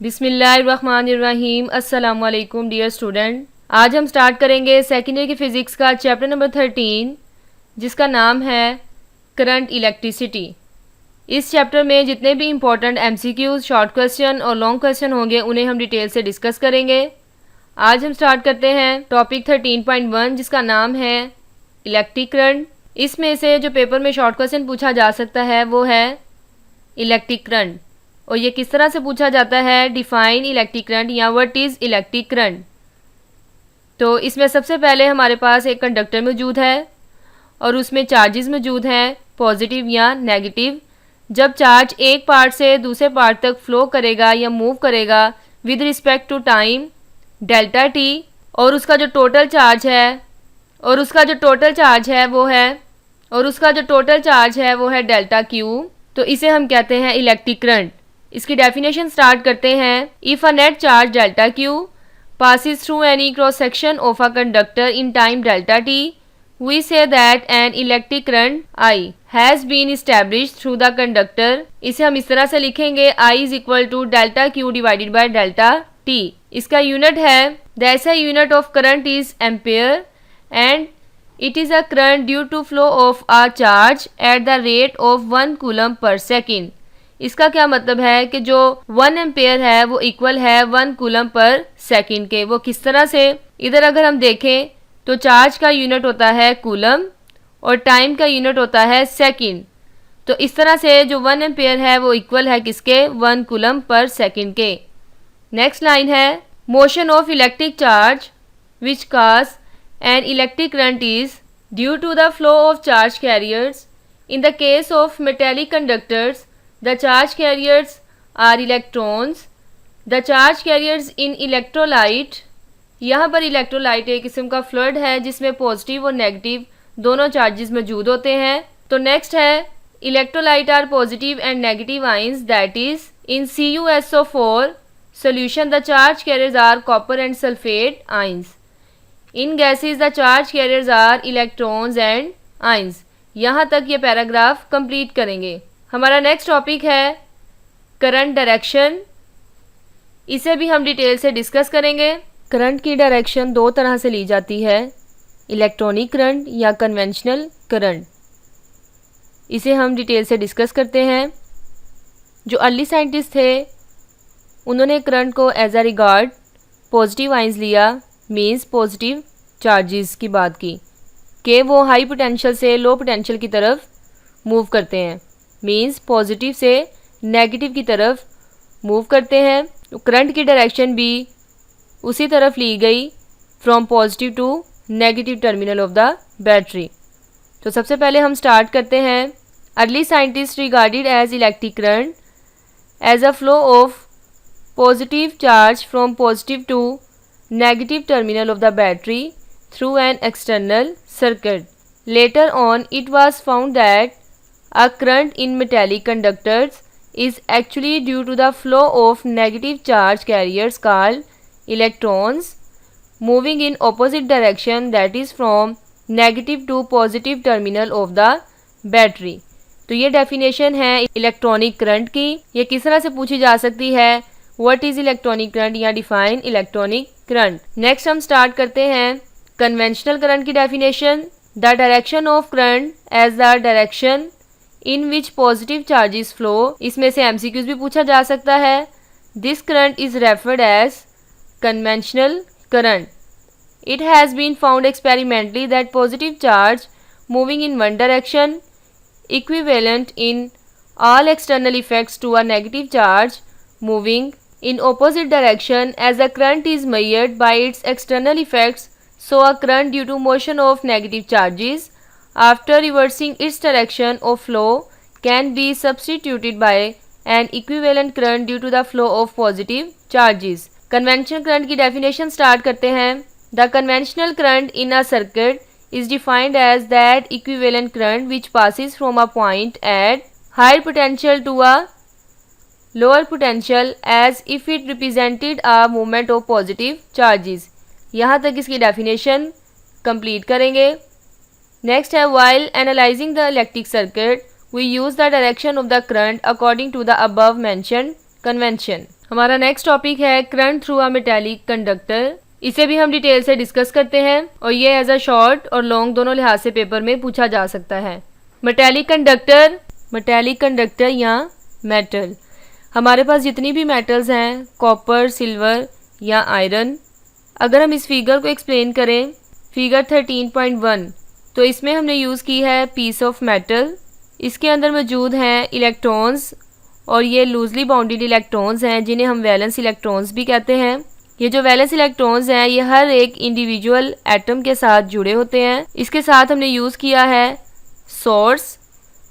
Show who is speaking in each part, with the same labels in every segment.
Speaker 1: बिस्मिल्लाहिर्रहमानिर्रहीम। अस्सलाम वालेकुम डियर स्टूडेंट। आज हम स्टार्ट करेंगे सेकेंड ईयर की फ़िज़िक्स का चैप्टर नंबर 13 जिसका नाम है करंट इलेक्ट्रिसिटी। इस चैप्टर में जितने भी इम्पोर्टेंट एमसीक्यूज़, शॉर्ट क्वेश्चन और लॉन्ग क्वेश्चन होंगे उन्हें हम डिटेल से डिस्कस करेंगे। आज हम स्टार्ट करते हैं टॉपिक 13.1 जिसका नाम है इलेक्ट्रिक करंट। इसमें से जो पेपर में शॉर्ट क्वेश्चन पूछा जा सकता है वो है इलेक्ट्रिक करंट, और ये किस तरह से पूछा जाता है, डिफाइन इलेक्ट्रिक करंट या व्हाट इज़ इलेक्ट्रिक करंट। तो इसमें सबसे पहले हमारे पास एक कंडक्टर मौजूद है और उसमें चार्जेस मौजूद हैं, पॉजिटिव या नेगेटिव। जब चार्ज एक पार्ट से दूसरे पार्ट तक फ्लो करेगा या मूव करेगा with respect to time delta T, और उसका जो टोटल चार्ज है वो है डेल्टा क्यू, तो इसे हम कहते हैं इलेक्ट्रिक करंट। इसकी डेफिनेशन स्टार्ट करते हैं। If a net charge delta Q passes through any cross section of a conductor in time delta t, we say that an electric current I has been established through the conductor। इसे हम इस तरह से लिखेंगे I is equal to delta q divided by delta t। इसका unit है, the SI unit of current is ampere and it is a current due to flow of a charge at the rate of 1 coulomb per second। इसका क्या मतलब है कि जो 1 ampere है वो इक्वल है 1 कूलम पर सेकंड के। वो किस तरह से, इधर अगर हम देखें तो चार्ज का यूनिट होता है कूलम और टाइम का यूनिट होता है सेकंड। तो इस तरह से जो 1 एम्पेयर है वो इक्वल है किसके, 1 कूलम पर सेकंड के। नेक्स्ट लाइन है, motion of electric charge which cause an electric current is due to the flow of charge carriers. In the case of metallic conductors the charge carriers are electrons। the charge carriers in electrolyte, यहाँ पर electrolyte एक किस्म का fluid है जिसमें positive और negative दोनों charges मौजूद होते हैं। तो नेक्स्ट है, electrolyte are positive and negative ions, that is in CuSO4 solution the charge carriers are copper and sulfate ions। in gases the charge carriers are electrons and ions। यहाँ तक ये paragraph complete करेंगे। हमारा next topic है current direction. इसे भी हम detail से डिस्कस करेंगे। करंट की डायरेक्शन दो तरह से ली जाती है, इलेक्ट्रॉनिक करंट या कन्वेंशनल करंट। इसे हम डिटेल से डिस्कस करते हैं। जो अर्ली साइंटिस्ट थे उन्होंने करंट को as a regard positive ions लिया, मींस पॉजिटिव चार्जेस की बात की कि वो हाई पोटेंशियल से लो पोटेंशियल की तरफ मूव करते हैं, मींस पॉजिटिव से नेगेटिव की तरफ मूव करते हैं। तो करंट की डायरेक्शन भी उसी तरफ ली गई, from positive to negative terminal of the battery. तो सबसे पहले हम स्टार्ट करते हैं। Early scientist regarded as electric current as a flow of positive charge from positive to negative terminal of the battery through an external circuit. Later on it was found that a current in metallic conductors is actually due to the flow of negative charge carriers called electrons moving in opposite direction, that is from negative to positive terminal of the battery। तो ये definition है electronic current की। ये किस तरह से पूछी जा सकती है, व्हाट इज़ इलेक्ट्रॉनिक करंट या डिफाइन इलेक्ट्रॉनिक करंट। नेक्स्ट हम स्टार्ट करते हैं कन्वेंशनल करंट की definition. The direction of current as the direction in which positive charges flow. इसमें से एमसीक्यूज भी पूछा जा सकता है। This current is referred as conventional current. It has been found experimentally that positive charge moving in one direction equivalent in all external effects to a negative charge moving in opposite direction as the current is measured by its external effects. So a current due to motion of negative charges after reversing its direction of flow can be substituted by an equivalent current due to the flow of positive charges। Conventional current की definition start करते हैं। The conventional current in a circuit is defined as that equivalent current which passes from a point at higher potential to a lower potential as if it represented a movement of positive charges। यहाँ तक इसकी definition complete करेंगे। Next है, while analyzing the electric circuit, we use the direction of the current according to the above mentioned convention। हमारा next topic है current through a metallic conductor. इसे भी हम डिटेल से डिस्कस करते हैं और ये एज अ शॉर्ट और लॉन्ग दोनों लिहाज से पेपर में पूछा जा सकता है। मेटालिक कंडक्टर या मेटल, हमारे पास जितनी भी मेटल्स हैं, कॉपर, सिल्वर या आयरन, अगर हम इस फिगर को एक्सप्लेन करें, फिगर 13.1, तो इसमें हमने यूज़ की है पीस ऑफ मेटल। इसके अंदर मौजूद हैं इलेक्ट्रॉन्स और ये लूजली बाउंडेड इलेक्ट्रॉन्स हैं जिन्हें हम वैलेंस इलेक्ट्रॉन्स भी कहते हैं। ये जो वैलेंस इलेक्ट्रॉन्स हैं ये हर एक इंडिविजुअल एटम के साथ जुड़े होते हैं। इसके साथ हमने यूज़ किया है सोर्स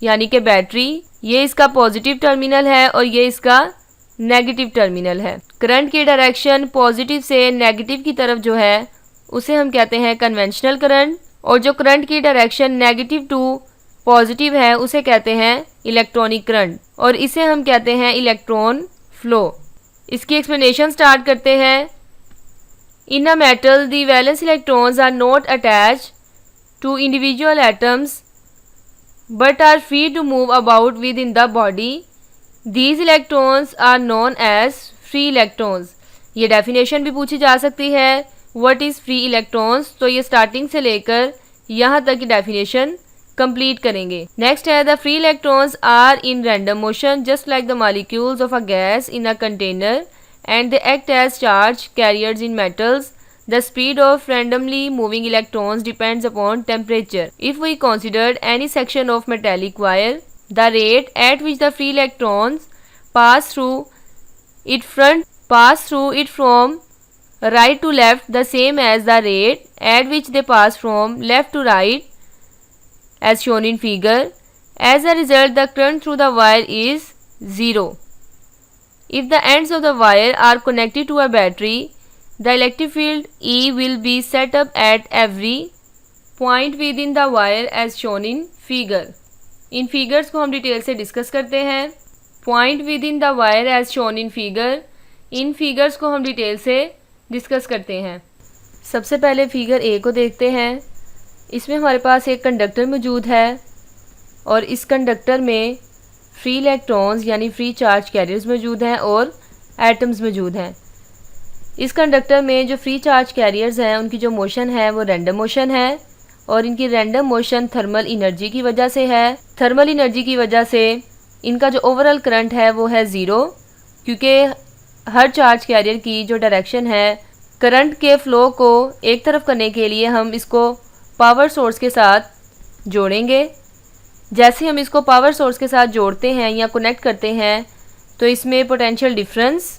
Speaker 1: यानी कि बैटरी, ये इसका पॉजिटिव टर्मिनल है और ये इसका नेगेटिव टर्मिनल है। करंट की डायरेक्शन पॉजिटिव से नेगेटिव की तरफ जो है उसे हम कहते हैं कन्वेंशनल करंट, और जो करंट की डायरेक्शन नेगेटिव टू पॉजिटिव है उसे कहते हैं इलेक्ट्रॉनिक करंट, और इसे हम कहते हैं इलेक्ट्रॉन फ्लो। इसकी एक्सप्लेनेशन स्टार्ट करते हैं। In a metal the valence electrons are not attached to individual atoms but are free to move about within the body. These electrons are known as free electrons. ये definition भी पूछी जा सकती है, what is free electrons, तो ये starting से लेकर यहाँ तक की डेफिनेशन कंप्लीट करेंगे। नेक्स्ट है the free electrons are in random motion just like the molecules of a gas in a container and they act as charge carriers in metals. The speed of randomly moving electrons depends upon temperature. If we considered any section of metallic wire, the rate at which the free electrons pass through it from right to left the same as the rate at which they pass from left to right as shown in figure. As a result, the current through the wire is 0. If the ends of the wire are connected to a battery, the electric field E will be set up at every point within the wire as shown in figure. इन figures को हम detail से discuss करते हैं। Point with in the wire as shown in figure, इन figures को हम detail से डिस्कस करते हैं। सबसे पहले फिगर ए को देखते हैं। इसमें हमारे पास एक कंडक्टर मौजूद है और इस कंडक्टर में फ्री इलेक्ट्रॉन्स यानी फ्री चार्ज कैरियर्स मौजूद हैं और एटम्स मौजूद हैं। इस कंडक्टर में जो फ्री चार्ज कैरियर्स हैं उनकी जो मोशन है वो रैंडम मोशन है और इनकी रैंडम मोशन थर्मल एनर्जी की वजह से है। थर्मल एनर्जी की वजह से इनका जो ओवरऑल करंट है वो है 0, क्योंकि हर चार्ज कैरियर की जो डायरेक्शन है करंट के फ़्लो को एक तरफ करने के लिए हम इसको पावर सोर्स के साथ जोड़ेंगे। जैसे हम इसको पावर सोर्स के साथ जोड़ते हैं या कनेक्ट करते हैं तो इसमें पोटेंशियल डिफरेंस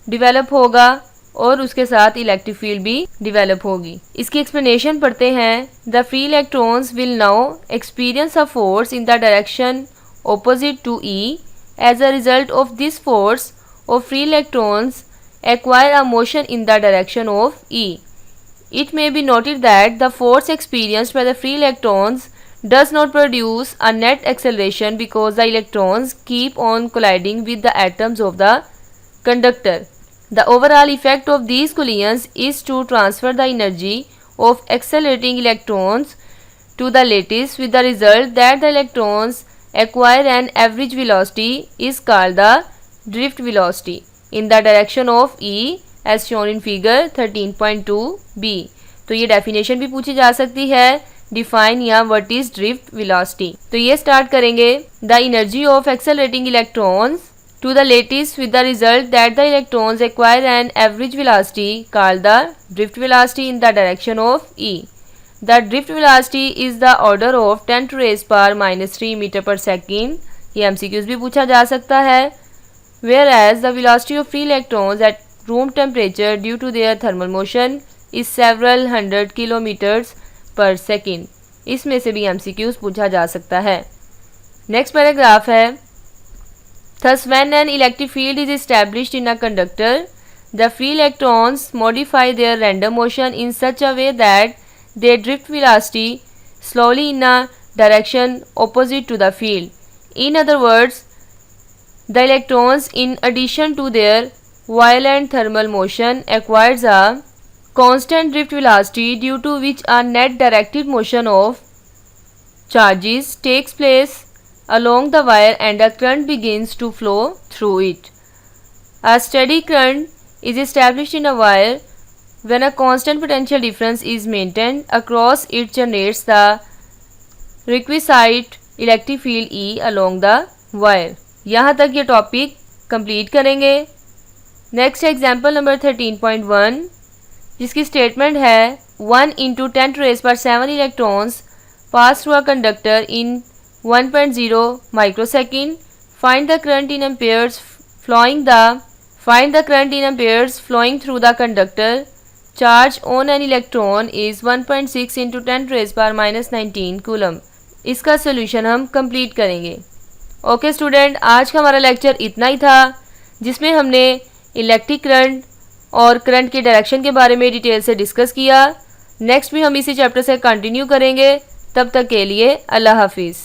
Speaker 1: डिवेलप होगा और उसके साथ इलेक्ट्रिक फील्ड भी डिवेलप होगी। इसकी एक्सप्लेनेशन पढ़ते हैं। The free electrons will now experience a force in the direction opposite to E. As a result of this force of free electrons acquire a motion in the direction of E. It may be noted that the force experienced by the free electrons does not produce a net acceleration because the electrons keep on colliding with the atoms of the conductor. The overall effect of these collisions is to transfer the energy of accelerating electrons to the lattice with the result that the electrons acquire an average velocity is called the drift velocity in the direction of E as shown in figure 13.2b. तो ये definition भी पूछी जा सकती है, define या what is drift velocity. तो ये स्टार्ट करेंगे। The energy of accelerating electrons to the lattice with the result that the electrons acquire an average velocity called the drift velocity in the direction of E. The drift velocity is the order of 10 to raise power minus 3 meter per second. ये MCQs भी पूछा जा सकता है। Whereas the velocity of free electrons at room temperature due to their thermal motion is several hundred kilometers per second. इसमें से भी MCQs पूछा जा सकता है। नेक्स्ट पैराग्राफ है। Thus, when an electric field is established in a conductor, the free electrons modify their random motion in such a way that they drift velocity slowly in a direction opposite to the field. In other words, the electrons, in addition to their violent thermal motion, acquires a constant drift velocity due to which a net directed motion of charges takes place along the wire and a current begins to flow through it. A steady current is established in a wire when a constant potential difference is maintained across it generates the requisite electric field E along the wire. यहाँ तक ये topic complete करेंगे. Next example number 13.1 जिसकी statement है 1 into 10⁻⁷ electrons pass through a conductor in 1.0 microsecond. Find the current in amperes flowing through the conductor. Charge on an electron is 1.6 into 10⁻⁻19 coulomb. इसका solution हम complete करेंगे. Okay student, आज का हमारा lecture इतना ही था जिसमें हमने इलेक्ट्रिक करंट और करंट के डायरेक्शन के बारे में डिटेल से डिस्कस किया. नेक्स्ट भी हम इसी चैप्टर से कंटिन्यू करेंगे. तब तक के लिए अल्लाह हाफिज़.